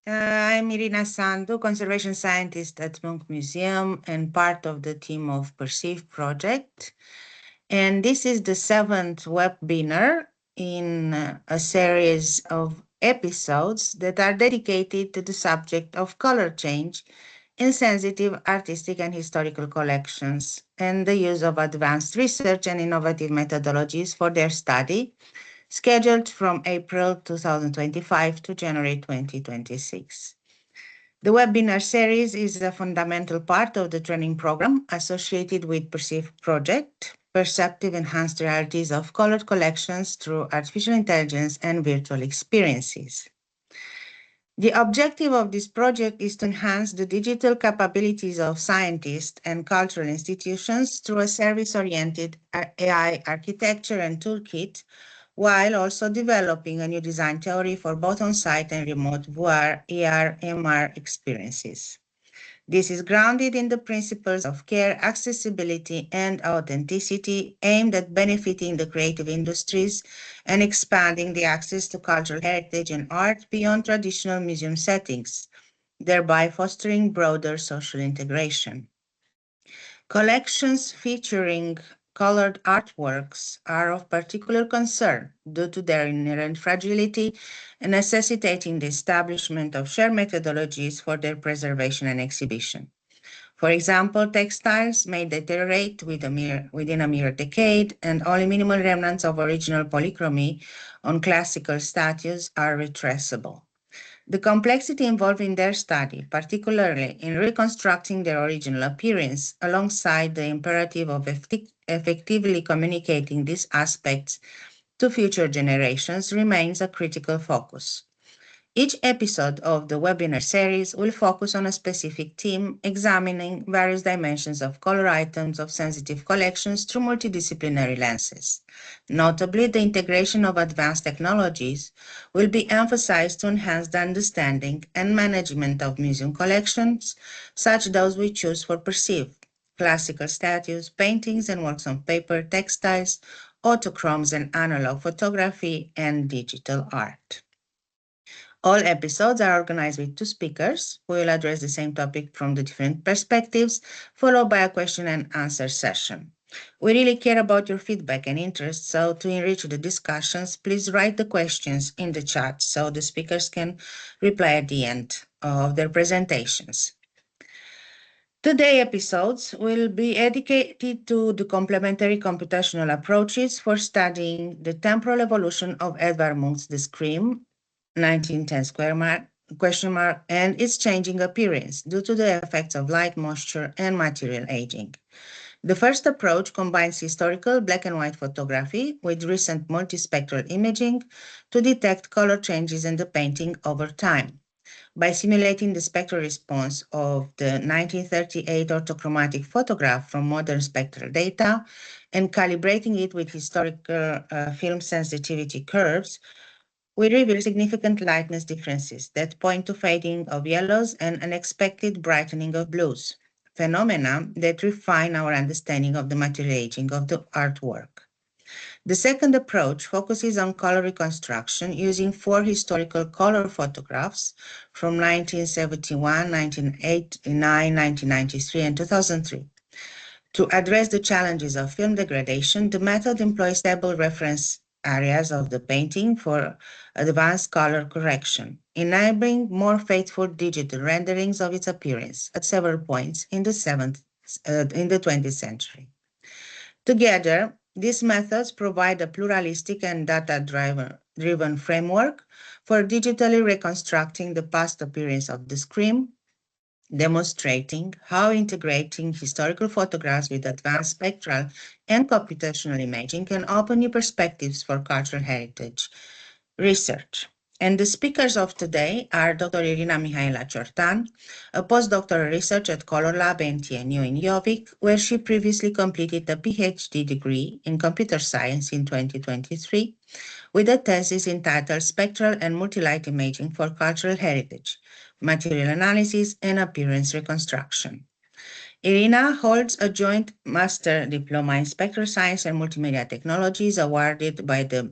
I'm Irina Sandu, conservation scientist at Munch Museum and part of the team of Perceive project. And this is the seventh webinar in a series of episodes that are dedicated to the subject of color change in sensitive artistic and historical collections and the use of advanced research and innovative methodologies for their study, scheduled from April 2025 to January 2026. The webinar series is a fundamental part of the training program associated with Perceive project, Perceptive Enhanced Realities of Colored Collections through Artificial Intelligence and Virtual Experiences. The objective of this project is to enhance the digital capabilities of scientists and cultural institutions through a service-oriented AI architecture and toolkit, while also developing a new design theory for both on-site and remote VR, AR, MR experiences. This is grounded in the principles of care, accessibility, and authenticity, aimed at benefiting the creative industries and expanding the access to cultural heritage and art beyond traditional museum settings, thereby fostering broader social integration. Collections featuring colored artworks are of particular concern due to their inherent fragility and necessitating the establishment of shared methodologies for their preservation and exhibition. For example, textiles may deteriorate within a mere decade, and only minimal remnants of original polychromy on classical statues are retraceable. The complexity involved in their study, particularly in reconstructing their original appearance, alongside the imperative of effectively communicating these aspects to future generations, remains a critical focus. Each episode of the webinar series will focus on a specific theme, examining various dimensions of color items of sensitive collections through multidisciplinary lenses. Notably, the integration of advanced technologies will be emphasized to enhance the understanding and management of museum collections, such those we choose for Perceive: classical statues, paintings and works on paper, textiles, autochromes and analog photography, and digital art. All episodes are organized with two speakers who will address the same topic from the different perspectives, followed by a question and answer session. We really care about your feedback and interest, so to enrich the discussions, please write the questions in the chat so the speakers can reply at the end of their presentations. Today's episodes will be dedicated to the complementary computational approaches for studying the temporal evolution of Edvard Munch's The Scream 1910 square mark, question mark, and its changing appearance due to the effects of light, moisture, and material aging. The first approach combines historical black and white photography with recent multispectral imaging to detect color changes in the painting over time. By simulating the spectral response of the 1938 orthochromatic photograph from modern spectral data and calibrating it with historical film sensitivity curves, we reveal significant lightness differences that point to fading of yellows and unexpected brightening of blues, phenomena that refine our understanding of the material aging of the artwork. The second approach focuses on color reconstruction using four historical color photographs from 1971, 1989, 1993, and 2003. To address the challenges of film degradation, the method employs stable reference areas of the painting for advanced color correction, enabling more faithful digital renderings of its appearance at several points in the 20th century. Together, these methods provide a pluralistic and data-driven framework for digitally reconstructing the past appearance of the scream, demonstrating how integrating historical photographs with advanced spectral and computational imaging can open new perspectives for cultural heritage research. And the speakers of today are Dr. Irina Mihaela Ciortan, a postdoctoral researcher at Color Lab NTNU in Jovic, where she previously completed a PhD degree in computer science in 2023 with a thesis entitled Spectral and Multilight Imaging for Cultural Heritage, Material Analysis and Appearance Reconstruction. Irina holds a joint master diploma in spectral science and multimedia technologies awarded by the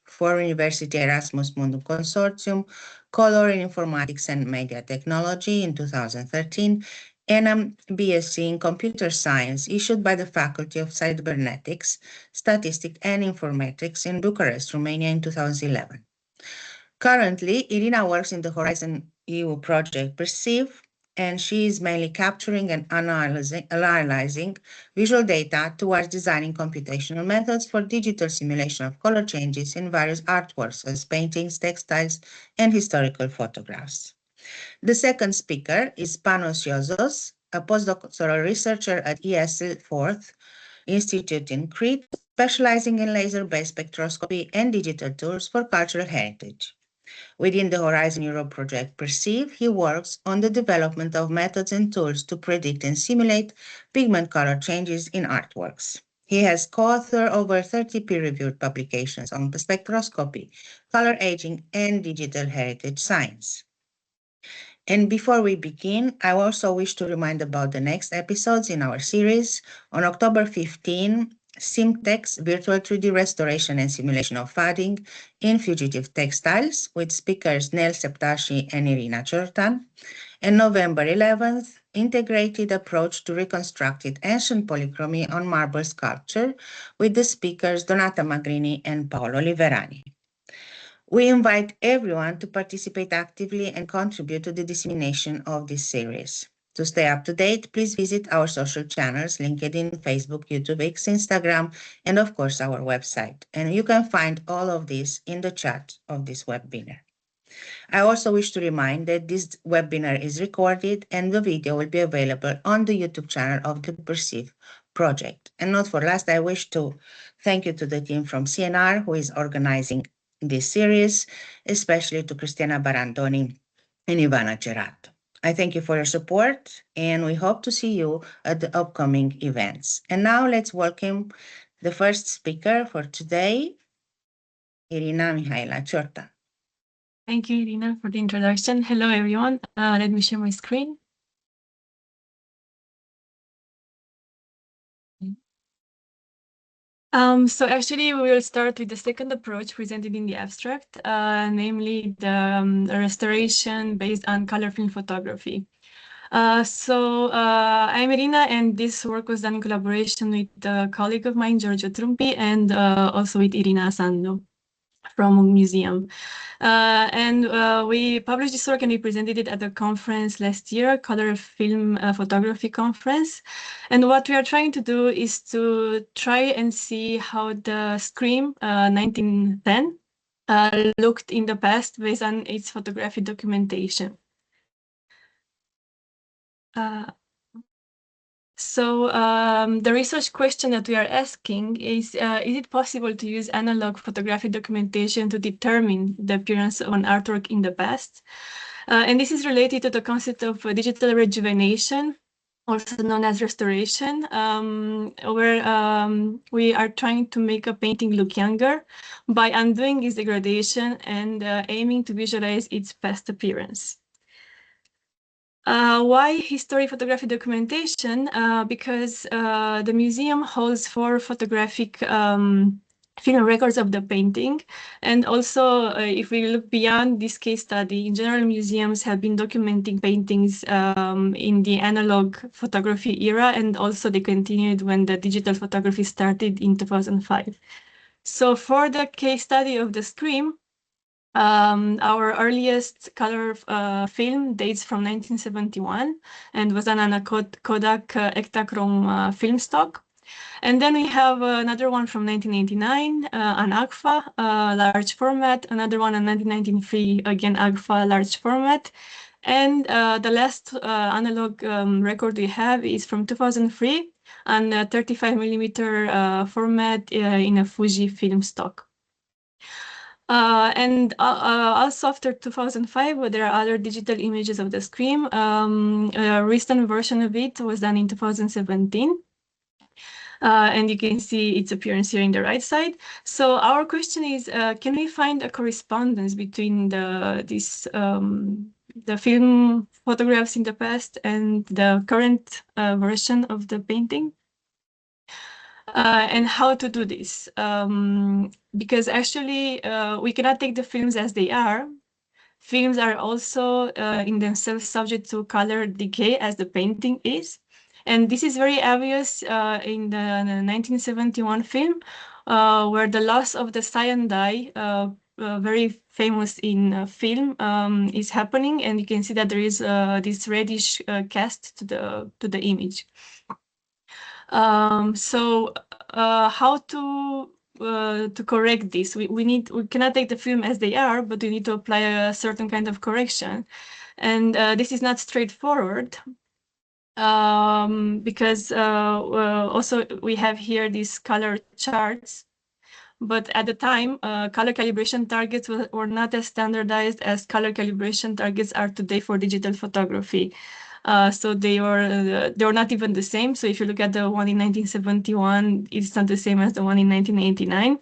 for University Erasmus Mundus Consortium, Color in Informatics and Media Technology in 2013, and a BSc in Computer Science issued by the Faculty of Cybernetics, Statistics and Informatics in Bucharest, Romania in 2011. Currently, Irina works in the Horizon EU project Perceive, and she is mainly capturing and analyzing visual data towards designing computational methods for digital simulation of color changes in various artworks as paintings, textiles, and historical photographs. The second speaker is Panos Iozos, a postdoctoral researcher at ESL 4th Institute in Crete, specializing in laser-based spectroscopy and digital tools for cultural heritage. Within the Horizon Europe project Perceive, he works on the development of methods and tools to predict and simulate pigment color changes in artworks. He has co-authored over 30 peer-reviewed publications on spectroscopy, color aging, and digital heritage science. And before we begin, I also wish to remind about the next episodes in our series. On October 15, Simtex, Virtual 3D Restoration and Simulation of Fading in Fugitive Textiles, with speakers Nel Septashi and Irina Ciortan. And November 11th, Integrated Approach to Reconstructed Ancient Polychromy on Marble Sculpture, with the speakers Donata Magrini and Paolo Liverani. We invite everyone to participate actively and contribute to the dissemination of this series. To stay up to date, please visit our social channels, LinkedIn, Facebook, YouTube, X, Instagram, and of course our website. And you can find all of this in the chat of this webinar. I also wish to remind that this webinar is recorded and the video will be available on the YouTube channel of the Perceive project. And not for last, I wish to thank you to the team from CNR who is organizing this series, especially to Cristiana Barandoni and Ivana Gerato. I thank you for your support and we hope to see you at the upcoming events. And now let's welcome the first speaker for today, Irina Mihaela Ciortan. Thank you, Irina, for the introduction. Hello, everyone. Let me share my screen. So actually, we will start with the second approach presented in the abstract, namely the restoration based on color film photography. I'm Irina, and this work was done in collaboration with a colleague of mine, Giorgio Trumpi, and also with Irina Sando from museum. We published this work and we presented it at the conference last year, Color Film Photography Conference. And what we are trying to do is to try and see how the Scream 1910 looked in the past based on its photographic documentation. The research question that we are asking is it possible to use analog photographic documentation to determine the appearance of an artwork in the past? And this is related to the concept of digital rejuvenation, also known as restoration, where we are trying to make a painting look younger by undoing its degradation and aiming to visualize its past appearance. Why historic photographic documentation? Because the museum holds 4 photographic film records of the painting. And also, if we look beyond this case study, in general, museums have been documenting paintings in the analog photography era, and also they continued when the digital photography started in 2005. So for the case study of the Scream, our earliest color film dates from 1971 and was done on a Kodak Ektachrome film stock. And then we have another one from 1989, an AGFA large format, another one in 1993, again AGFA large format. And the last analog record we have is from 2003 on a 35 millimeter format in a Fuji film stock. Also after 2005, there are other digital images of the Scream. A recent version of it was done in 2017. And you can see its appearance here in the right side. So our question is, can we find a correspondence between the film photographs in the past and the current version of the painting? And how to do this? Because actually we cannot take the films as they are. Films are also in themselves subject to color decay as the painting is. And this is very obvious in the 1971 film, where the loss of the cyan dye, very famous in film, is happening, and you can see that there is this reddish cast to the image. So how to correct this? We cannot take the film as they are, but we need to apply a certain kind of correction, and this is not straightforward. Because also we have here these color charts, but at the time, color calibration targets were not as standardized as color calibration targets are today for digital photography. So they were not even the same. So if you look at the one in 1971, it's not the same as the one in 1989.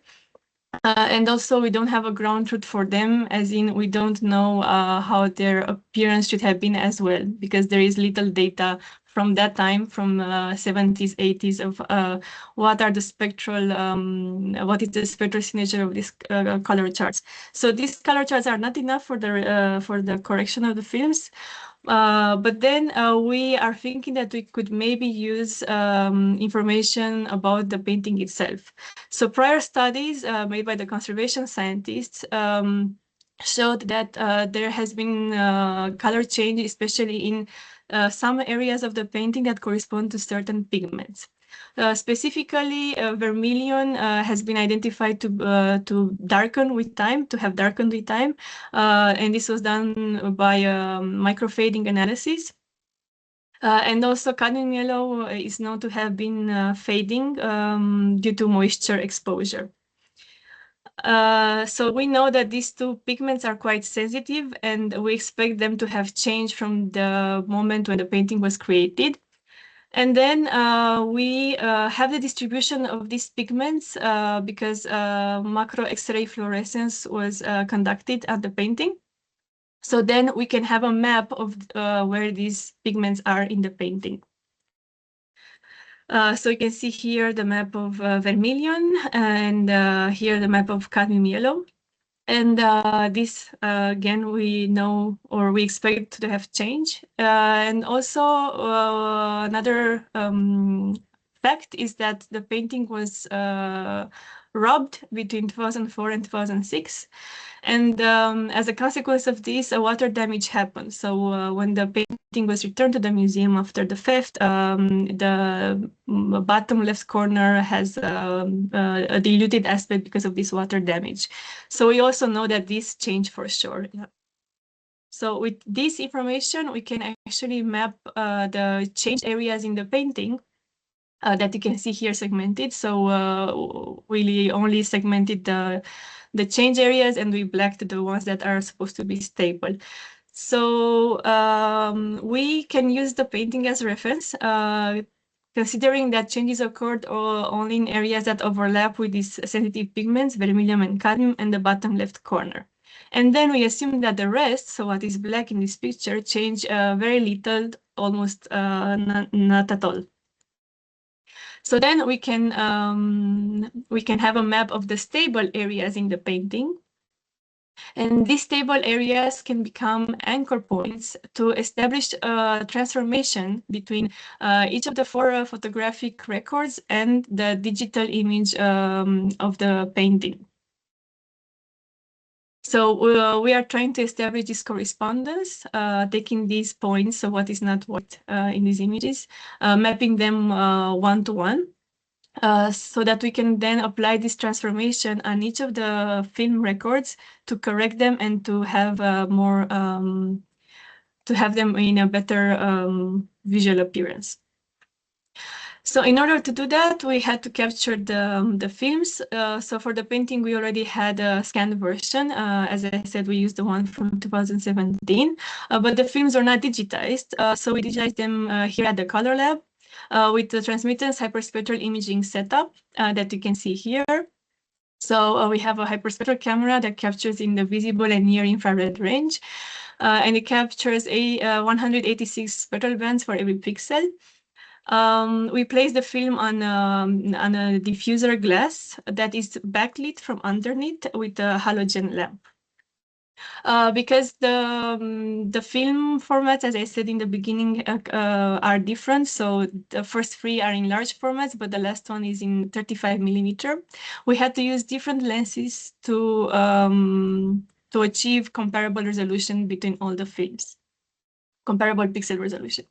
And also, we don't have a ground truth for them, as in we don't know how their appearance should have been as well, because there is little data from that time, from 70s, 80s, of what are the spectral, what is the spectral signature of these color charts. So these color charts are not enough for the correction of the films. But then we are thinking that we could maybe use information about the painting itself. So prior studies made by the conservation scientists showed that there has been color change, especially in some areas of the painting that correspond to certain pigments. Specifically, vermilion has been identified to darken with time, to have darkened with time, and this was done by microfading analysis. And also cadmium yellow is known to have been fading due to moisture exposure. So we know that these two pigments are quite sensitive, and we expect them to have changed from the moment when the painting was created. And then we have the distribution of these pigments because macro X-ray fluorescence was conducted at the painting. So then we can have a map of where these pigments are in the painting. So you can see here the map of vermilion, and here the map of cadmium yellow. And this, again, we know, or we expect to have change. And also another fact is that the painting was robbed between 2004 and 2006. And as a consequence of this, a water damage happened. So when the painting was returned to the museum after the theft, the bottom left corner has a diluted aspect because of this water damage. So we also know that this changed for sure. Yeah. So with this information, we can actually map the changed areas in the painting that you can see here segmented. So we only segmented the change areas, and we blacked the ones that are supposed to be stable. So we can use the painting as reference, considering that changes occurred only in areas that overlap with these sensitive pigments, vermilion and cadmium, and the bottom left corner. And then we assume that the rest, so what is black in this picture, change very little, almost not at all. So then we can have a map of the stable areas in the painting. And these stable areas can become anchor points to establish a transformation between each of the four photographic records and the digital image of the painting. So we are trying to establish this correspondence, taking these points, so what is not what in these images, mapping them one-to-one. So that we can then apply this transformation on each of the film records to correct them and to have more, to have them in a better visual appearance. So in order to do that, we had to capture the films. So for the painting, we already had a scanned version. As I said, we used the one from 2017, but the films are not digitized. So we digitized them here at the Color Lab. With the transmittance hyperspectral imaging setup that you can see here. So we have a hyperspectral camera that captures in the visible and near infrared range, and it captures 186 spectral bands for every pixel. We place the film on a diffuser glass that is backlit from underneath with a halogen lamp. Because the film formats, as I said in the beginning, are different. So the first three are in large formats, but the last one is in 35 millimeter. We had to use different lenses to achieve comparable resolution between all the films, comparable pixel resolution.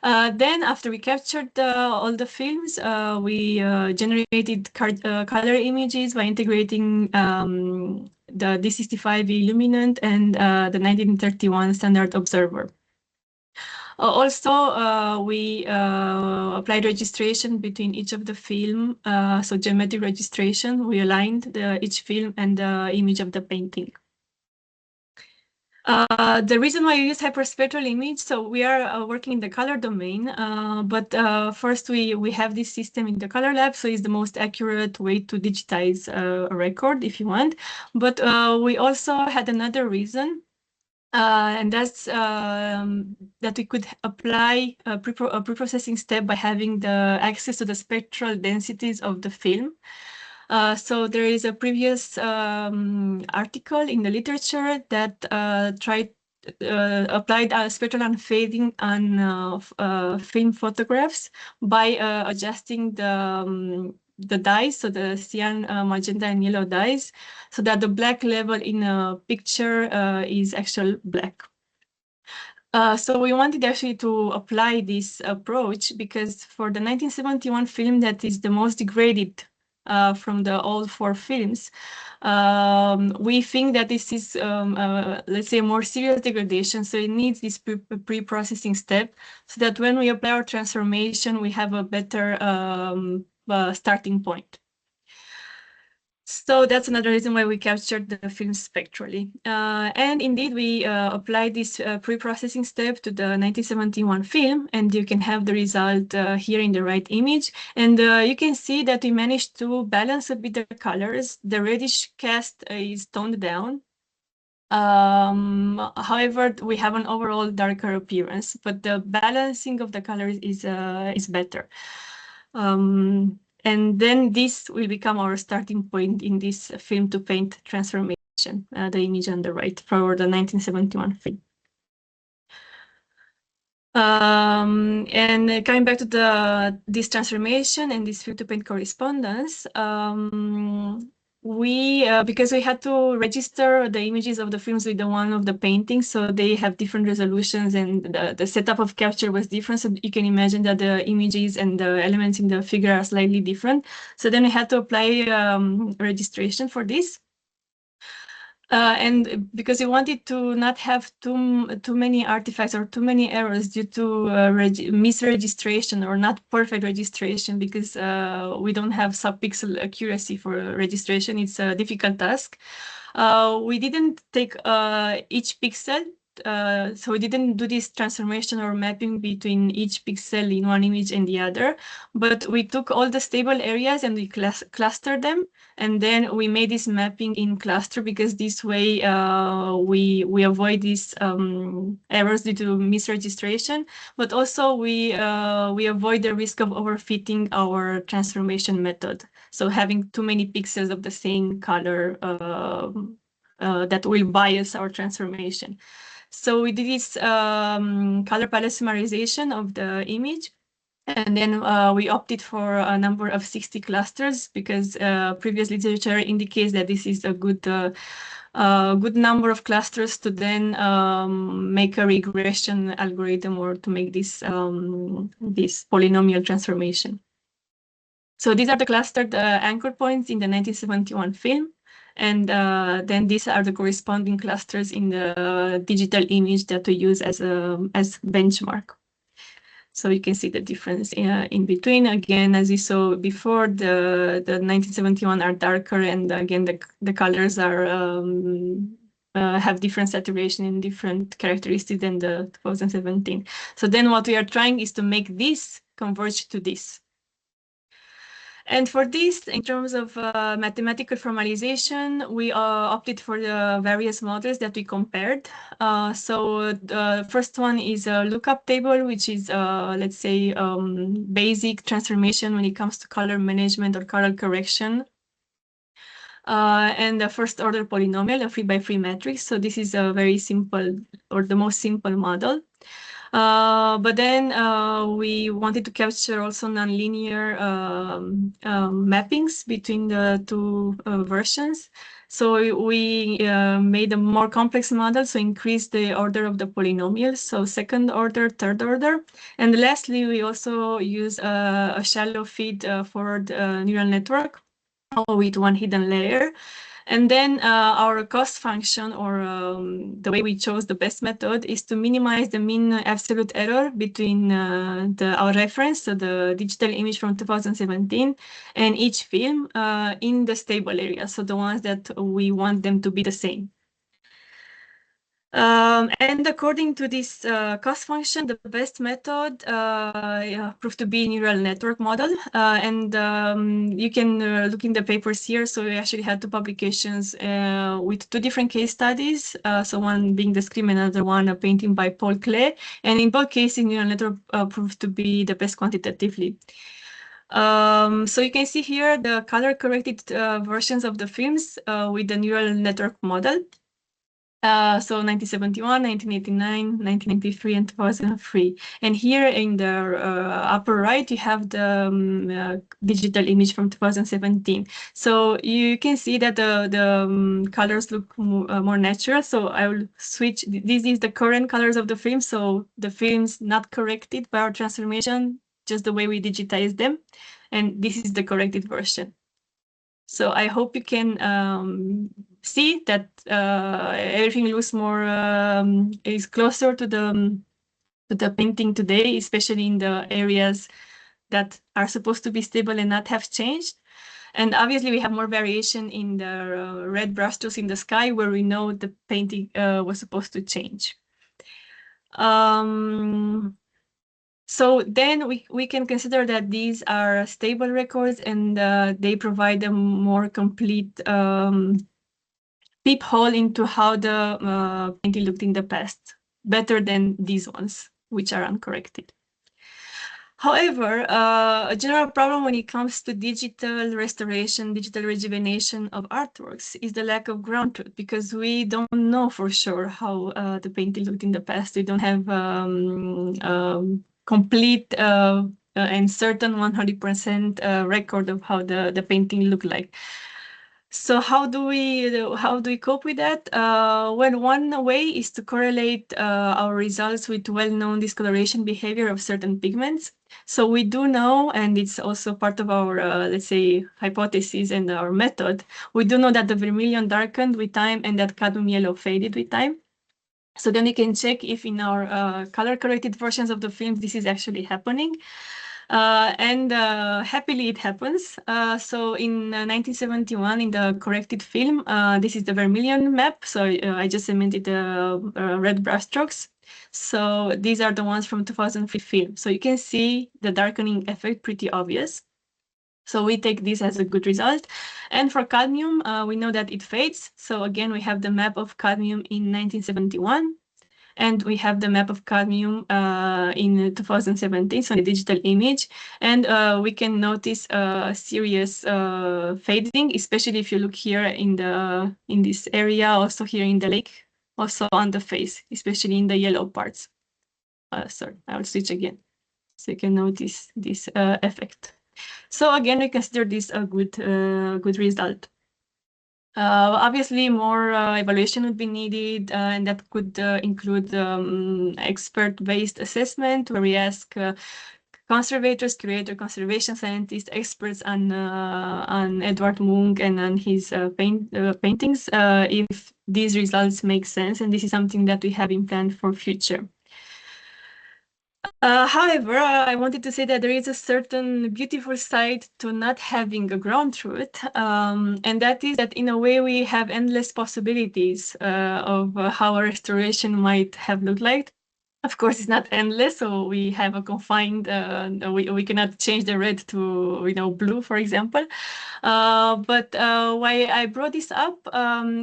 Then, after we captured all the films, we generated color images by integrating the D65 illuminant and the 1931 standard observer. Also, we applied registration between each of the film, so geometric registration. We aligned each film and the image of the painting. The reason why we use hyperspectral image, so we are working in the color domain, but first we have this system in the color lab, so it's the most accurate way to digitize a record if you want. But we also had another reason, and that's that we could apply a pre-processing step by having the access to the spectral densities of the film. So there is a previous article in the literature that applied spectral unfading on film photographs by adjusting the dyes, so the cyan, magenta, and yellow dyes, so that the black level in a picture is actual black. So we wanted actually to apply this approach because for the 1971 film that is the most degraded from the all four films, we think that this is, let's say, a more serious degradation. So it needs this pre-processing step so that when we apply our transformation, we have a better starting point. So that's another reason why we captured the film spectrally. And indeed, we applied this pre-processing step to the 1971 film, and you can have the result here in the right image. And you can see that we managed to balance a bit the colors. The reddish cast is toned down. However, we have an overall darker appearance, but the balancing of the colors is better. And then this will become our starting point in this film to paint transformation, the image on the right for the 1971 film. And coming back to this transformation and this film to paint correspondence, because we had to register the images of the films with the one of the paintings, so they have different resolutions and the setup of capture was different. So you can imagine that the images and the elements in the figure are slightly different. So then we had to apply registration for this. And because we wanted to not have too many artifacts or too many errors due to misregistration or not perfect registration, because we don't have sub-pixel accuracy for registration. It's a difficult task. We didn't take each pixel. So we didn't do this transformation or mapping between each pixel in one image and the other, but we took all the stable areas and we clustered them, and then we made this mapping in cluster, because this way we avoid these errors due to misregistration, but also we avoid the risk of overfitting our transformation method. So having too many pixels of the same color that will bias our transformation. So we did this color palette summarization of the image, and then we opted for a number of 60 clusters because previous literature indicates that this is a good number of clusters to then make a regression algorithm or to make this polynomial transformation. So these are the clustered anchor points in the 1971 film. And then these are the corresponding clusters in the digital image that we use as benchmark. So you can see the difference in between. Again, as you saw before, the 1971 are darker, and again the colors are have different saturation and different characteristics than the 2017. So then what we are trying is to make this converge to this. And for this, in terms of mathematical formalization, we opted for the various models that we compared. So the first one is a lookup table, which is, let's say, basic transformation when it comes to color management or color correction. And the first order polynomial, a 3x3 matrix. So this is a very simple, or the most simple model. But then we wanted to capture also nonlinear mappings between the two versions. So we made a more complex model, so increased the order of the polynomials, so second order, third order. And lastly, we also use a shallow feed forward neural network with one hidden layer. And then our cost function, or the way we chose the best method, is to minimize the mean absolute error between our reference, so the digital image from 2017, and each film in the stable area, so the ones that we want them to be the same. And according to this cost function, the best method proved to be neural network model. And you can look in the papers here. So we actually had two publications with two different case studies. So one being the Scream, another one a painting by Paul Klee. And in both cases, neural network proved to be the best quantitatively. So you can see here the color-corrected versions of the films with the neural network model. So 1971, 1989, 1993, and 2003. And here in the upper right, you have the digital image from 2017. So you can see that the colors look more natural. So I will switch. This is the current colors of the film. So the film's not corrected by our transformation, just the way we digitize them. And this is the corrected version. So I hope you can see that everything looks more is closer to the painting today, especially in the areas that are supposed to be stable and not have changed. And obviously, we have more variation in the red brushstrokes in the sky, where we know the painting was supposed to change. So then we can consider that these are stable records, and they provide a more complete peephole into how the painting looked in the past, better than these ones, which are uncorrected. However, a general problem when it comes to digital restoration, digital rejuvenation of artworks is the lack of ground truth, because we don't know for sure how the painting looked in the past. We don't have complete and certain 100% record of how the painting looked like. So how do we cope with that? Well, one way is to correlate our results with well-known discoloration behavior of certain pigments. So we do know, and it's also part of our, let's say, hypothesis and our method, we do know that the vermilion darkened with time and that cadmium yellow faded with time. So then we can check if in our color-corrected versions of the film, this is actually happening. And happily it happens. So in 1971, in the corrected film, this is the vermilion map. So I just cemented the red brushstrokes. So these are the ones from 2003 film. So you can see the darkening effect pretty obvious. So we take this as a good result. And for cadmium, we know that it fades. So again, we have the map of cadmium in 1971. And we have the map of cadmium in 2017, so the digital image. And we can notice a serious fading, especially if you look here in this area, also here in the lake, also on the face, especially in the yellow parts. Sorry, I will switch again, so you can notice this effect. So again, we consider this a good result. Obviously, more evaluation would be needed, and that could include expert-based assessment, where we ask conservators, curator, conservation scientists, experts on Edvard Munch and on his paintings, if these results make sense, and this is something that we have in plan for future. However, I wanted to say that there is a certain beautiful side to not having a ground truth, and that is that in a way we have endless possibilities of how a restoration might have looked like. Of course, it's not endless, so we have a confined. We cannot change the red to blue, for example. But why I brought this up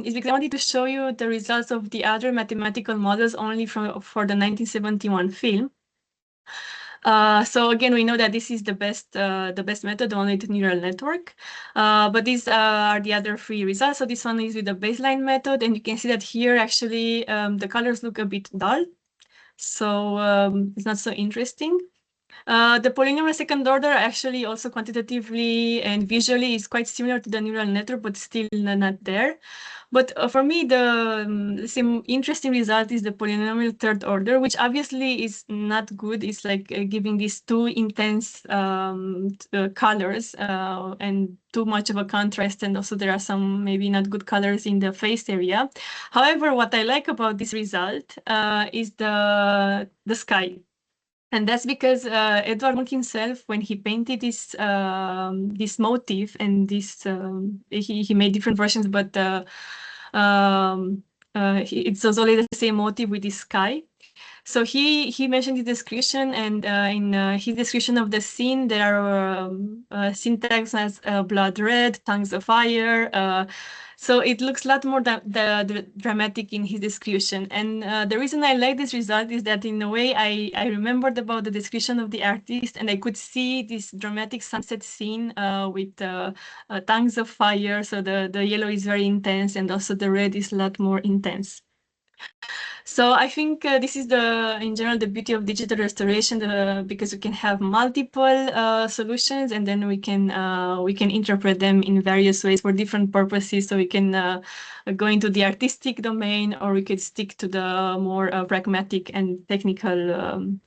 is because I wanted to show you the results of the other mathematical models only for the 1971 film. So again, we know that this is the best method, only the neural network. But these are the other three results. So this one is with the baseline method, and you can see that here actually the colors look a bit dull. So it's not so interesting. The polynomial second order actually also quantitatively and visually is quite similar to the neural network, but still not there. But for me, the interesting result is the polynomial third order, which obviously is not good. It's like giving these too intense colors and too much of a contrast. And also there are some maybe not good colors in the face area. However, what I like about this result is the sky. And that's because Edvard Munch himself, when he painted this motif and this, he made different versions, but it's only the same motif with the sky. So he mentioned the description, and in his description of the scene, there are syntax as blood red, tongues of fire. So it looks a lot more the dramatic in his description. And the reason I like this result is that in a way I remembered about the description of the artist, and I could see this dramatic sunset scene with tongues of fire. So the yellow is very intense, and also the red is a lot more intense. So I think this is in general, the beauty of digital restoration, because we can have multiple solutions, and then we can interpret them in various ways for different purposes. So we can go into the artistic domain, or we could stick to the more pragmatic and technical,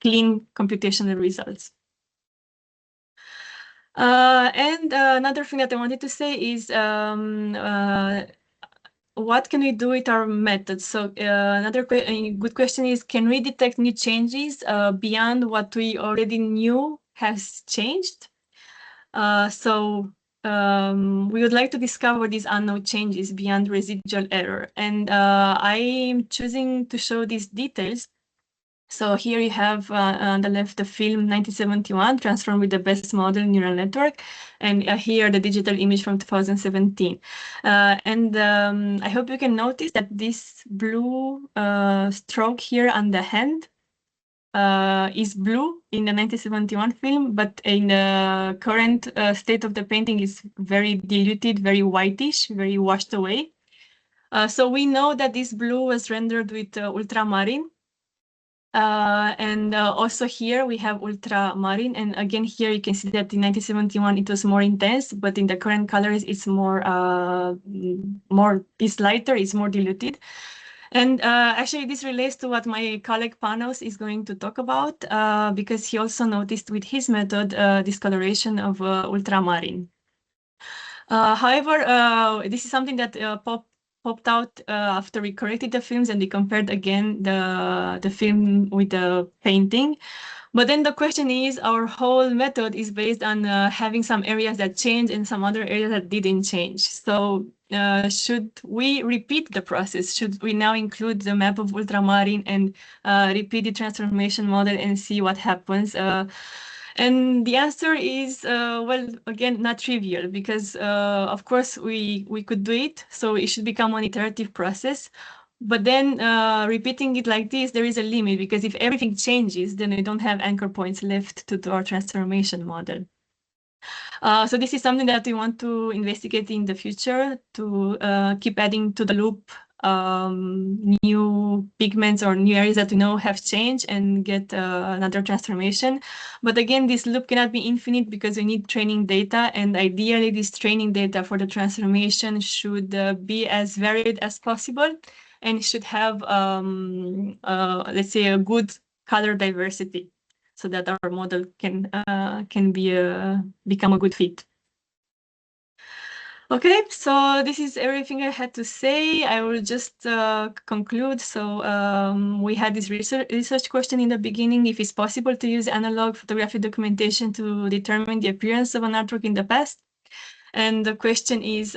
clean computational results. And another thing that I wanted to say is what can we do with our methods? So another good question is, can we detect new changes beyond what we already knew has changed? So we would like to discover these unknown changes beyond residual error. And I'm choosing to show these details. So here you have on the left the film 1971 transformed with the best model neural network, and here the digital image from 2017. And I hope you can notice that this blue stroke here on the hand is blue in the 1971 film, but in the current state of the painting is very diluted, very whitish, very washed away. So we know that this blue was rendered with ultramarine. And also here we have ultramarine, and again here you can see that in 1971 it was more intense, but in the current colors it's it's lighter, it's more diluted. And actually this relates to what my colleague Panos is going to talk about, because he also noticed with his method discoloration of ultramarine. However, this is something that popped out after we corrected the films and we compared again the film with the painting. But then the question is, our whole method is based on having some areas that change and some other areas that didn't change. So should we repeat the process? Should we now include the map of ultramarine and repeat the transformation model and see what happens? And the answer is, well, again, not trivial, because of course we could do it. So it should become an iterative process. But then repeating it like this, there is a limit, because if everything changes, then we don't have anchor points left to do our transformation model. So this is something that we want to investigate in the future, to keep adding to the loop new pigments or new areas that we know have changed and get another transformation. But again, this loop cannot be infinite, because we need training data, and ideally this training data for the transformation should be as varied as possible, and should have, let's say, a good color diversity, so that our model can become a good fit. Okay, so this is everything I had to say. I will just conclude. So we had this research question in the beginning, if it's possible to use analog photographic documentation to determine the appearance of an artwork in the past. And the question is,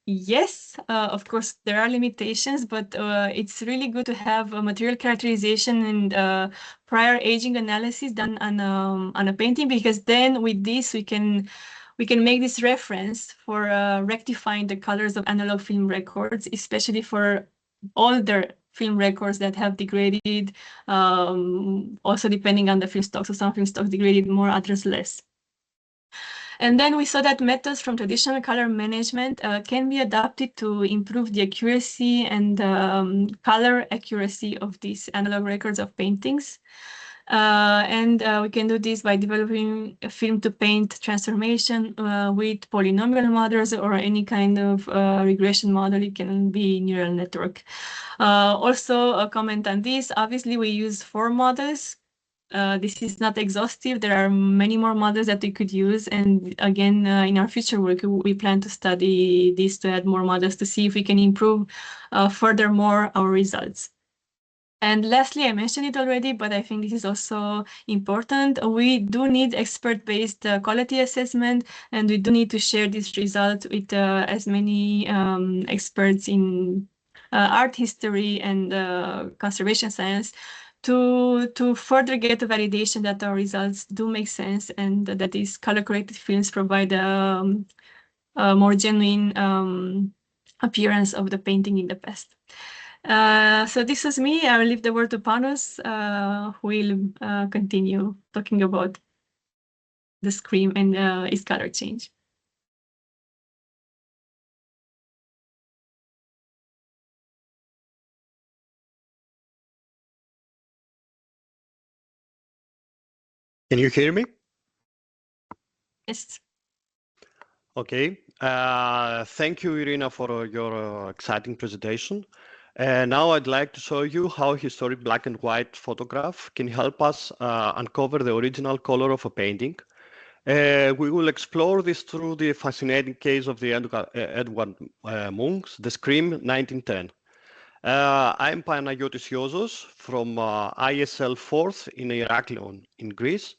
Yes, of course, there are limitations, but it's really good to have a material characterization and prior aging analysis done on a painting, because then with this we can make this reference for rectifying the colors of analog film records, especially for older film records that have degraded, also depending on the film stock. So some film stocks degraded more, others less. And then we saw that methods from traditional color management can be adapted to improve the accuracy and color accuracy of these analog records of paintings. We can do this by developing a film-to-paint transformation with polynomial models or any kind of regression model. It can be neural network. Also, a comment on this. Obviously, we use 4 models. This is not exhaustive. There are many more models that we could use. And again, in our future work, we plan to study this, to add more models to see if we can improve furthermore our results. And lastly, I mentioned it already, but I think this is also important. We do need expert-based quality assessment, and we do need to share this result with as many experts in art history and conservation science to further get a validation that our results do make sense and that these color-corrected films provide a more genuine appearance of the painting in the past. So this was me. I will leave the word to Panos, who will continue talking about the scream and its color change. Can you hear me? Yes. Okay. Thank you, Irina, for your exciting presentation. Now I'd like to show you how historic black and white photograph can help us uncover the original color of a painting. We will explore this through the fascinating case of the Edvard Munch, The Scream, 1910. I'm Panagiotis Iozos from ISL 4th in Heraklion in Greece,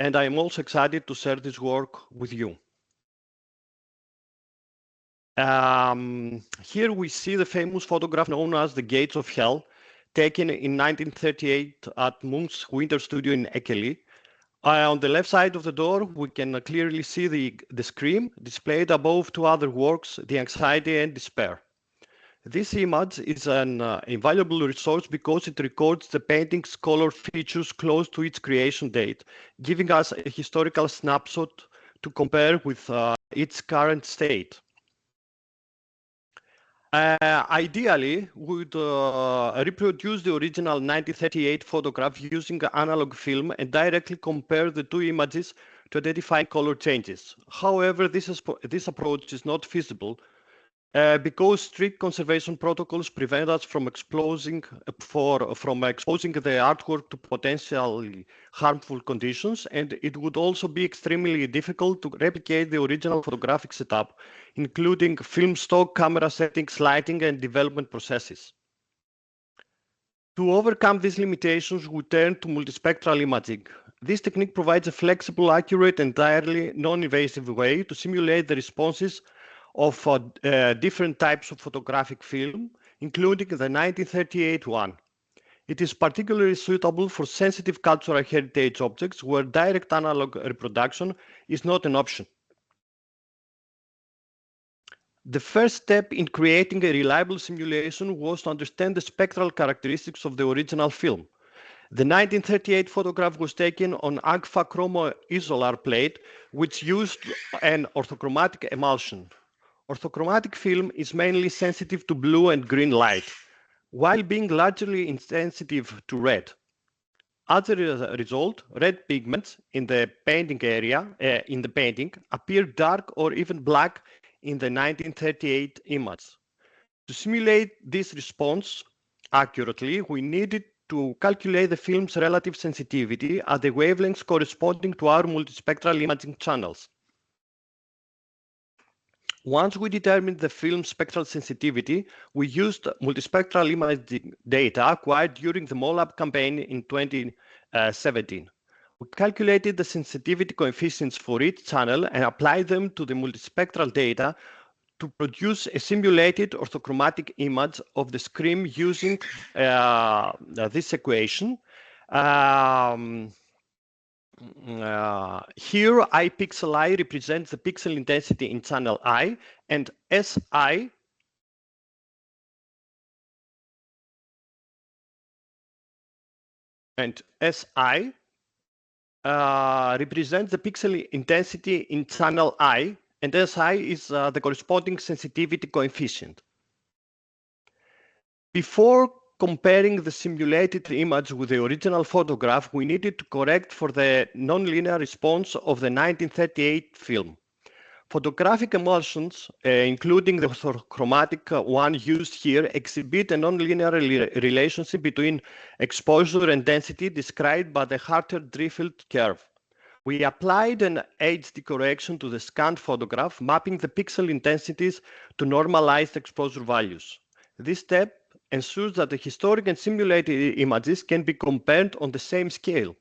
and I'm also excited to share this work with you. Here we see the famous photograph known as The Gates of Hell, taken in 1938 at Munch's winter studio in Ekeli. On the left side of the door, we can clearly see the scream displayed above 2 other works, The Anxiety and Despair. This image is an invaluable resource because it records the painting's color features close to its creation date, giving us a historical snapshot to compare with its current state. Ideally, we would reproduce the original 1938 photograph using analog film and directly compare the 2 images to identify color changes. However, this approach is not feasible because strict conservation protocols prevent us from exposing the artwork to potentially harmful conditions, and it would also be extremely difficult to replicate the original photographic setup, including film stock, camera settings, lighting, and development processes. To overcome these limitations, we turn to multispectral imaging. This technique provides a flexible, accurate, entirely non-invasive way to simulate the responses of different types of photographic film, including the 1938 one. It is particularly suitable for sensitive cultural heritage objects where direct analog reproduction is not an option. The first step in creating a reliable simulation was to understand the spectral characteristics of the original film. The 1938 photograph was taken on agfa chromo isolar plate, which used an orthochromatic emulsion. Orthochromatic film is mainly sensitive to blue and green light, while being largely insensitive to red. As a result, red pigments in the painting appear dark or even black in the 1938 image. To simulate this response accurately, we needed to calculate the film's relative sensitivity at the wavelengths corresponding to our multispectral imaging channels. Once we determined the film's spectral sensitivity, we used multispectral imaging data acquired during the MOLAB campaign in 2017. We calculated the sensitivity coefficients for each channel and applied them to the multispectral data to produce a simulated orthochromatic image of the screen using this equation. Here, I pixel I represents the pixel intensity in channel I, and Si represents the pixel intensity in channel I, and Si is the corresponding sensitivity coefficient. Before comparing the simulated image with the original photograph, we needed to correct for the nonlinear response of the 1938 film. Photographic emulsions, including the orthochromatic one used here, exhibit a nonlinear relationship between exposure and density described by the Harter-Driefield curve. We applied an HD correction to the scanned photograph, mapping the pixel intensities to normalized exposure values. This step ensures that the historic and simulated images can be compared on the same scale.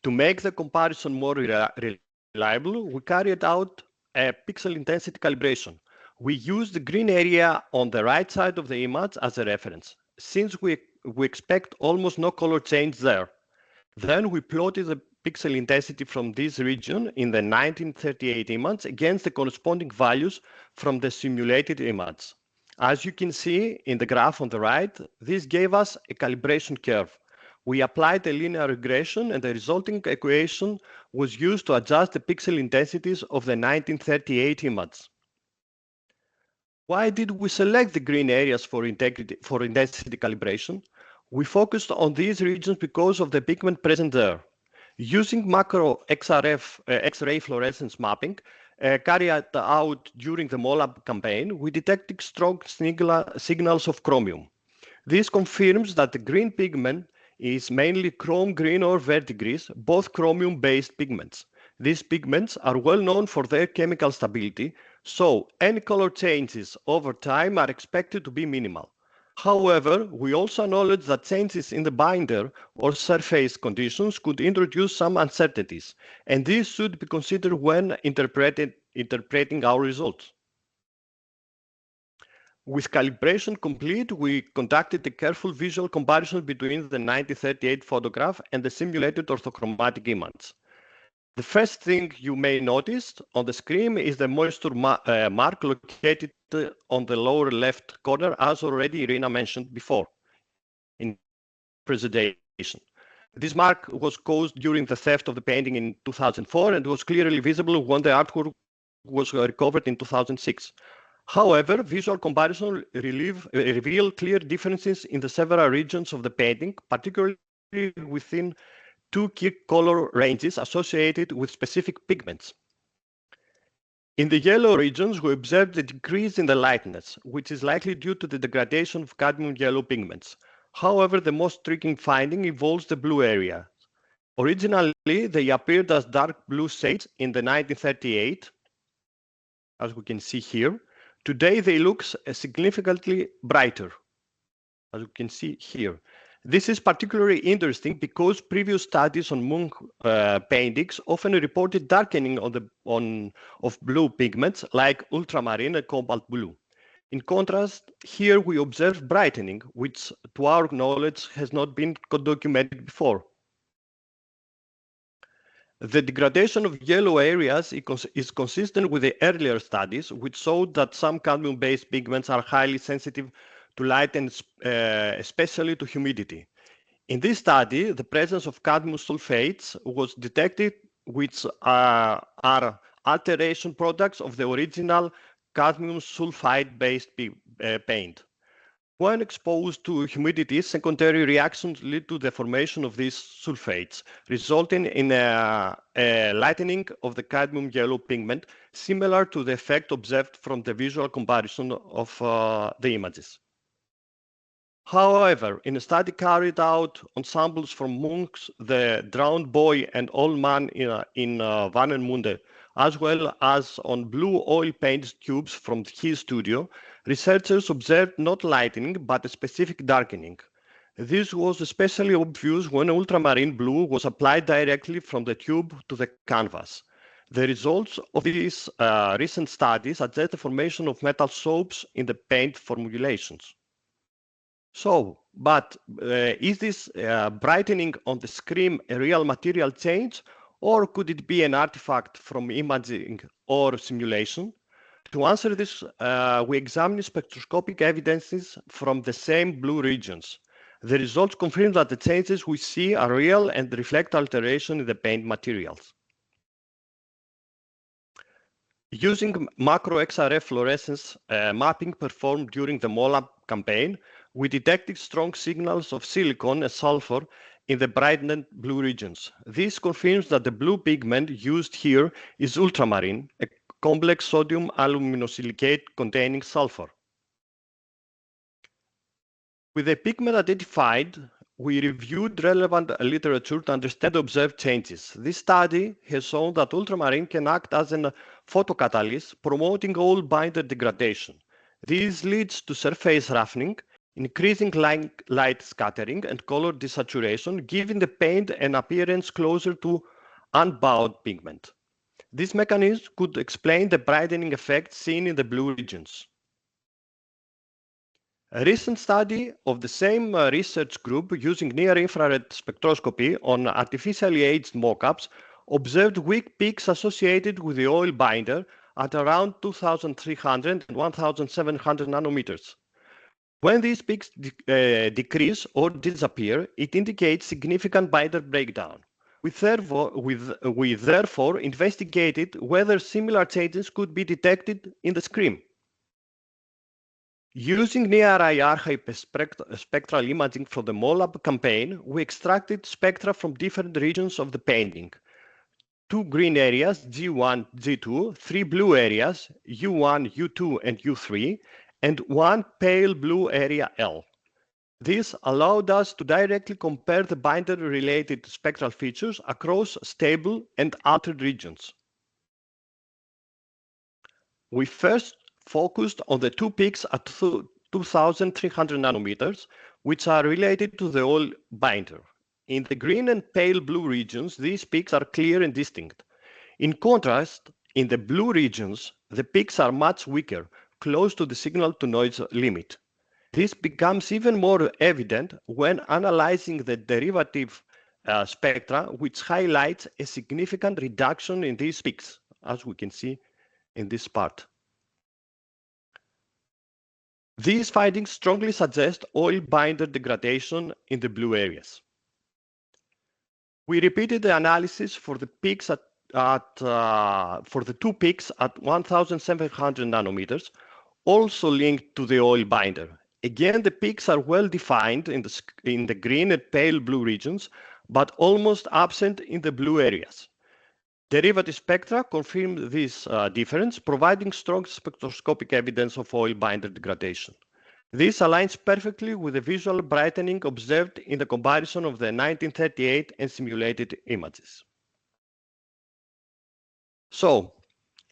To make the comparison more reliable, we carried out a pixel intensity calibration. We used the green area on the right side of the image as a reference, since we expect almost no color change there. Then we plotted the pixel intensity from this region in the 1938 image against the corresponding values from the simulated image. As you can see in the graph on the right, this gave us a calibration curve. We applied a linear regression, and the resulting equation was used to adjust the pixel intensities of the 1938 image. Why did we select the green areas for intensity calibration? We focused on these regions because of the pigment present there. Using macro X-ray fluorescence mapping carried out during the MOLAB campaign, we detected strong signals of chromium. This confirms that the green pigment is mainly chrome green or verdigris, both chromium-based pigments. These pigments are well known for their chemical stability, so any color changes over time are expected to be minimal. However, we also acknowledge that changes in the binder or surface conditions could introduce some uncertainties, and these should be considered when interpreting our results. With calibration complete, we conducted a careful visual comparison between the 1938 photograph and the simulated orthochromatic image. The first thing you may notice on the screen is the moisture mark located on the lower left corner, as already Irina mentioned before in presentation. This mark was caused during the theft of the painting in 2004 and was clearly visible when the artwork was recovered in 2006. However, visual comparison reveal clear differences in the several regions of the painting, particularly within two key color ranges associated with specific pigments. In the yellow regions, we observed a decrease in the lightness, which is likely due to the degradation of cadmium yellow pigments. However, the most striking finding involves the blue area. Originally, they appeared as dark blue shades in the 1938, as we can see here. Today, they look significantly brighter, as you can see here. This is particularly interesting because previous studies on Munch paintings often reported darkening of blue pigments like ultramarine and cobalt blue. In contrast, here we observe brightening, which to our knowledge has not been documented before. The degradation of yellow areas is consistent with the earlier studies, which showed that some cadmium-based pigments are highly sensitive to light and especially to humidity. In this study, the presence of cadmium sulfates was detected, which are alteration products of the original cadmium sulfide-based paint. When exposed to humidity, secondary reactions lead to the formation of these sulfates, resulting in a lightening of the cadmium yellow pigment, similar to the effect observed from the visual comparison of the images. However, in a study carried out on samples from Munch's The Drowned Boy and Old Man in Warnemünde, as well as on blue oil paint tubes from his studio, researchers observed not lightening but a specific darkening. This was especially obvious when ultramarine blue was applied directly from the tube to the canvas. The results of these recent studies suggest the formation of metal soaps in the paint formulations. So, but is this brightening on the screen a real material change, or could it be an artifact from imaging or simulation? To answer this, we examine spectroscopic evidences from the same blue regions. The results confirm that the changes we see are real and reflect alteration in the paint materials. Using macro XRF fluorescence mapping performed during the MOLAB campaign, we detected strong signals of silicon and sulfur in the brightened blue regions. This confirms that the blue pigment used here is ultramarine, a complex sodium aluminosilicate containing sulfur. With the pigment identified, we reviewed relevant literature to understand observed changes. This study has shown that ultramarine can act as a photocatalyst, promoting oil binder degradation. This leads to surface roughening, increasing light scattering and color desaturation, giving the paint an appearance closer to unbound pigment. This mechanism could explain the brightening effect seen in the blue regions. A recent study of the same research group using near-infrared spectroscopy on artificially aged mockups observed weak peaks associated with the oil binder at around 2,300 and 1,700 nanometers. When these peaks decrease or disappear, it indicates significant binder breakdown. We therefore investigated whether similar changes could be detected in the screen. Using near-IR hyperspectral imaging from the MOLAB campaign, we extracted spectra from different regions of the painting. 2 green areas, G1, G2, 3 blue areas, U1, U2, and U3, and 1 pale blue area L. This allowed us to directly compare the binder-related spectral features across stable and altered regions. We first focused on the 2 peaks at 2,300 nanometers, which are related to the oil binder. In the green and pale blue regions, these peaks are clear and distinct. In contrast, in the blue regions, the peaks are much weaker, close to the signal-to-noise limit. This becomes even more evident when analyzing the derivative spectra, which highlights a significant reduction in these peaks, as we can see in this part. These findings strongly suggest oil binder degradation in the blue areas. We repeated the analysis for the peaks for the 2 peaks at 1,700 nanometers, also linked to the oil binder. Again, the peaks are well defined in the green and pale blue regions, but almost absent in the blue areas. Derivative spectra confirm this difference, providing strong spectroscopic evidence of oil binder degradation. This aligns perfectly with the visual brightening observed in the comparison of the 1938 and simulated images. So,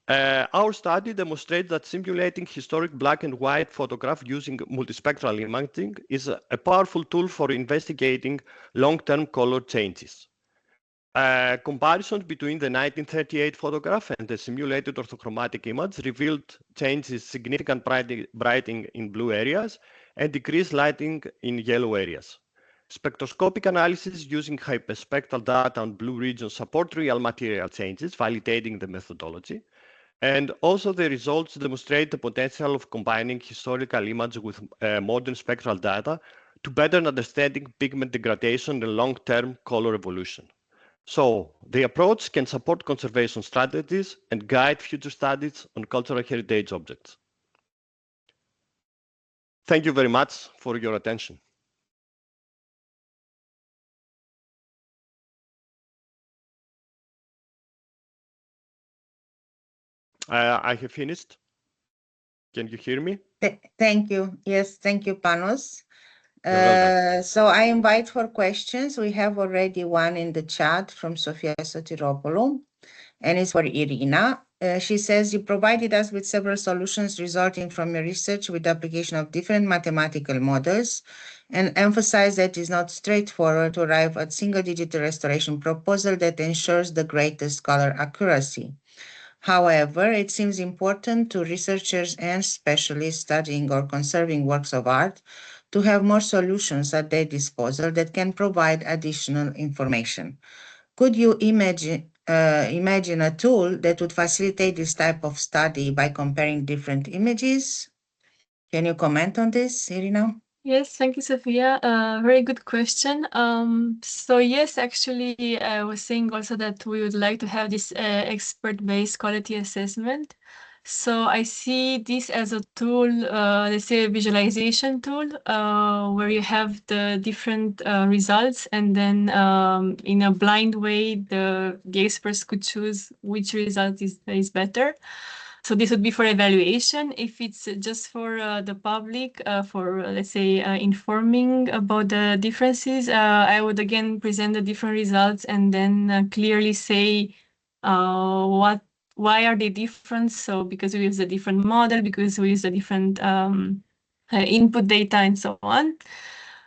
our study demonstrates that simulating historic black and white photograph using multispectral imaging is a powerful tool for investigating long-term color changes. Comparisons between the 1938 photograph and the simulated orthochromatic image revealed changes, significant brightening in blue areas and decreased lighting in yellow areas. Spectroscopic analysis using hyperspectral data on blue regions support real material changes, validating the methodology. And also the results demonstrate the potential of combining historical images with modern spectral data to better understanding pigment degradation and long-term color evolution. So the approach can support conservation strategies and guide future studies on cultural heritage objects. Thank you very much for your attention. I have finished. Can you hear me? Thank you. Yes, thank you, Panos. You're So I invite for questions. We have already one in the chat from Sofia Sotiropoulou, and it's for Irina. She says, you provided us with several solutions resulting from your research with the application of different mathematical models, and emphasize that it is not straightforward to arrive at single digital restoration proposal that ensures the greatest color accuracy. However, it seems important to researchers and specialists studying or conserving works of art to have more solutions at their disposal that can provide additional information. Could you imagine a tool that would facilitate this type of study by comparing different images? Can you comment on this, Irina? Yes, thank you, Sophia. Very good question. So yes, actually, I was saying also that we would like to have this expert-based quality assessment. So I see this as a tool, let's say a visualization tool, where you have the different results, and then in a blind way, the experts could choose which result is better. So this would be for evaluation. If it's just for the public, for let's say informing about the differences, I would again present the different results and then clearly say why are they different. So because we use a different model, because we use a different input data and so on.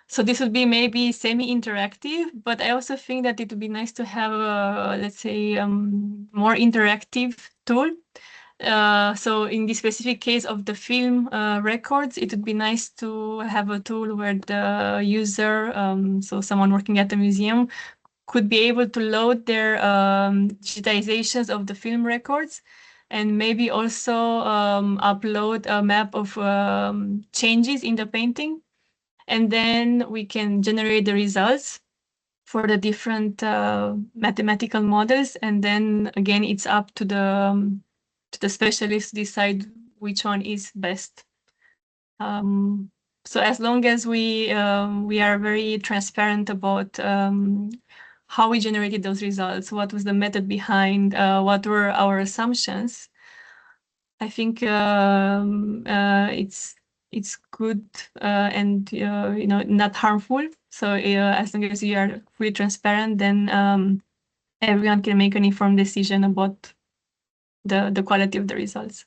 So this would be maybe semi-interactive, but I also think that it would be nice to have a, let's say, more interactive tool. So in the specific case of the film records, it would be nice to have a tool where the user, so someone working at the museum, could be able to load their digitizations of the film records, and maybe also upload a map of changes in the painting. And then we can generate the results for the different mathematical models. And then again, it's up to the specialists decide which one is best. So as long as we are very transparent about how we generated those results, what was the method behind, what were our assumptions, I think it's good and not harmful. So as long as you are fully transparent, then everyone can make an informed decision about the quality of the results.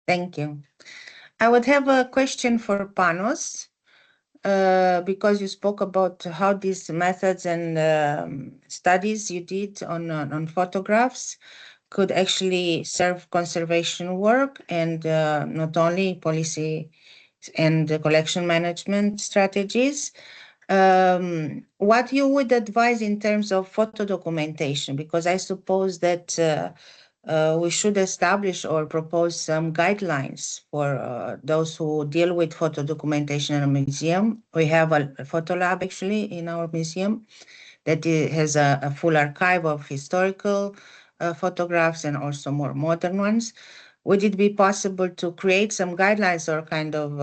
Thank you. I would have a question for Panos, because you spoke about how these methods and studies you did on photographs could actually serve conservation work and not only policy and collection management strategies. What you would advise in terms of photo documentation? Because I suppose that we should establish or propose some guidelines for those who deal with photo documentation in a museum. We have a photo lab actually in our museum that has a full archive of historical photographs and also more modern ones. Would it be possible to create some guidelines or kind of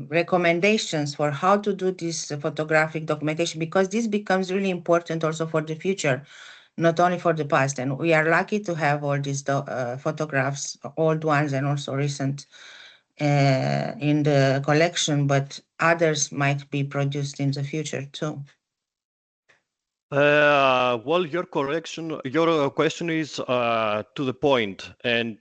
recommendations for how to do this photographic documentation? Because this becomes really important also for the future, not only for the past. And we are lucky to have all these photographs, old ones and also recent, in the collection, but others might be produced in the future too. Well, your question is to the point, and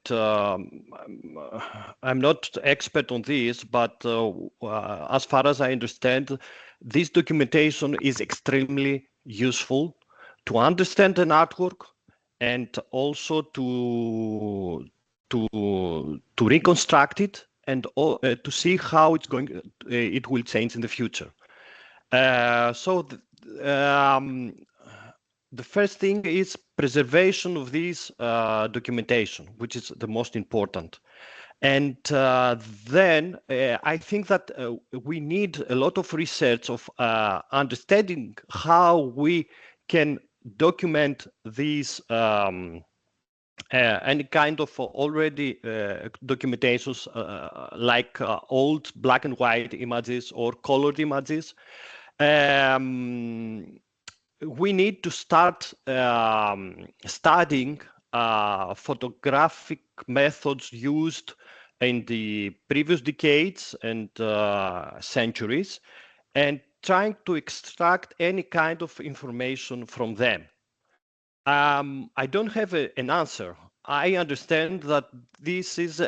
I'm not expert on this, but as far as I understand, this documentation is extremely useful to understand an artwork and also to reconstruct it and to see how it will change in the future. The first thing is preservation of this documentation, which is the most important. And then I think that we need a lot of research of understanding how we can document these any kind of already documentations like old black and white images or colored images. We need to start studying photographic methods used in the previous decades and centuries, and trying to extract any kind of information from them. I don't have an answer. I understand that this is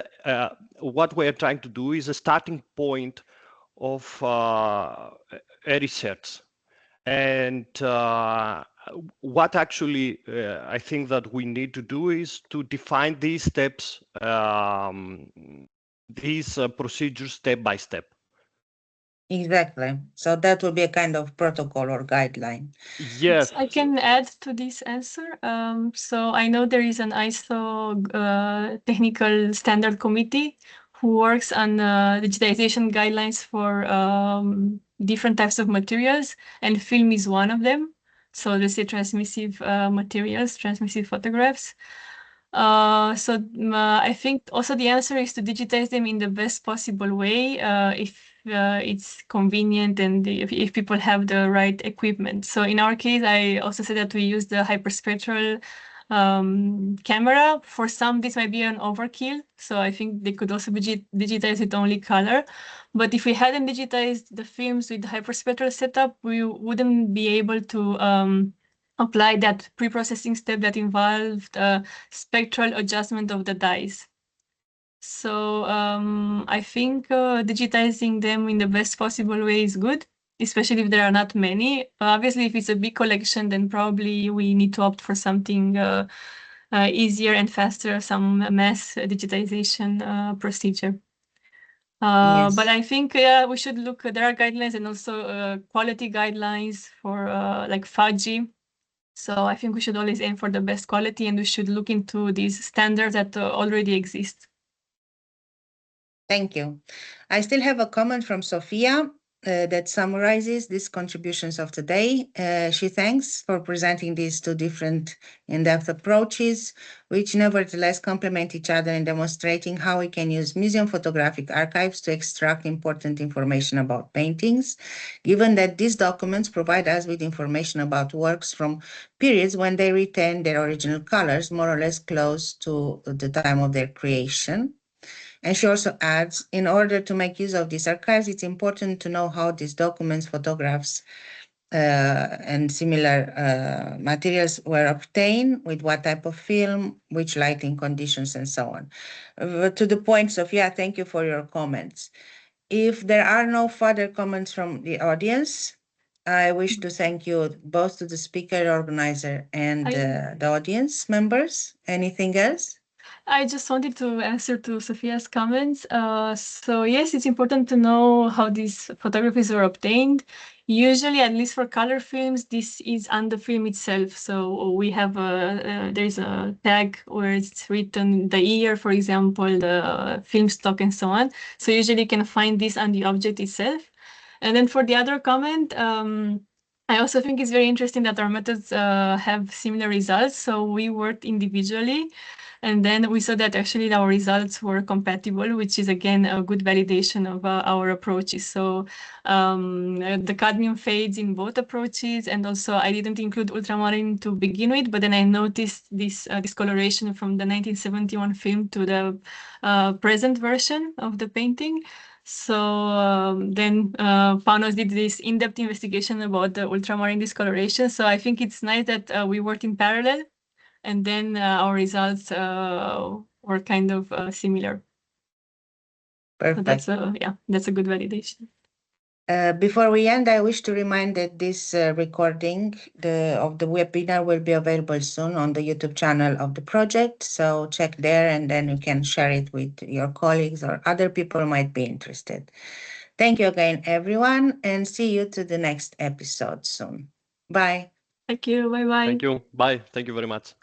what we're trying to do is a starting point of a research. And what actually I think that we need to do is to define these steps, these procedures step by step. Exactly. So that will be a kind of protocol or guideline. Yes. I can add to this answer. So I know there is an ISO technical standard committee who works on digitization guidelines for different types of materials, and film is one of them. So let's say transmissive materials, transmissive photographs. I think also the answer is to digitize them in the best possible way if it's convenient and if people have the right equipment. So in our case, I also said that we use the hyperspectral camera. For some, this might be an overkill. So I think they could also be digitized with only color. But if we hadn't digitized the films with the hyperspectral setup, we wouldn't be able to apply that pre-processing step that involved spectral adjustment of the dyes. So I think digitizing them in the best possible way is good, especially if there are not many. Obviously, if it's a big collection, then probably we need to opt for something easier and faster, some mass digitization procedure. Yes. But I think we should look, there are guidelines and also quality guidelines for like Fudgy. So I think we should always aim for the best quality, and we should look into these standards that already exist. Thank you. I still have a comment from Sophia that summarizes these contributions of today. She thanks for presenting these two different in-depth approaches, which nevertheless complement each other in demonstrating how we can use museum photographic archives to extract important information about paintings, given that these documents provide us with information about works from periods when they retain their original colors, more or less close to the time of their creation. And she also adds, in order to make use of these archives, it's important to know how these documents, photographs, and similar materials were obtained, with what type of film, which lighting conditions, and so on. To the point, Sophia, thank you for your comments. If there are no further comments from the audience, I wish to thank you both to the speaker, organizer, and the audience members. Anything else? I just wanted to answer to Sophia's comments. So yes, it's important to know how these photographies were obtained. Usually, at least for color films, this is on the film itself. So we have there's a tag where it's written the year, for example, the film stock, and so on. So usually you can find this on the object itself. And then for the other comment, I also think it's very interesting that our methods have similar results. So we worked individually, and then we saw that actually our results were compatible, which is again a good validation of our approaches. So the cadmium fades in both approaches, and also I didn't include ultramarine to begin with, but then I noticed this discoloration from the 1971 film to the present version of the painting. So then Panos did this in-depth investigation about the ultramarine discoloration. So I think it's nice that we worked in parallel, and then our results were kind of similar. Perfect. So that's a good validation. Before we end, I wish to remind that this recording of the webinar will be available soon on the YouTube channel of the project. So check there, and then you can share it with your colleagues or other people who might be interested. Thank you again, everyone, and see you to the next episode soon. Bye. Thank you. Bye-bye. Thank you. Bye. Thank you very much.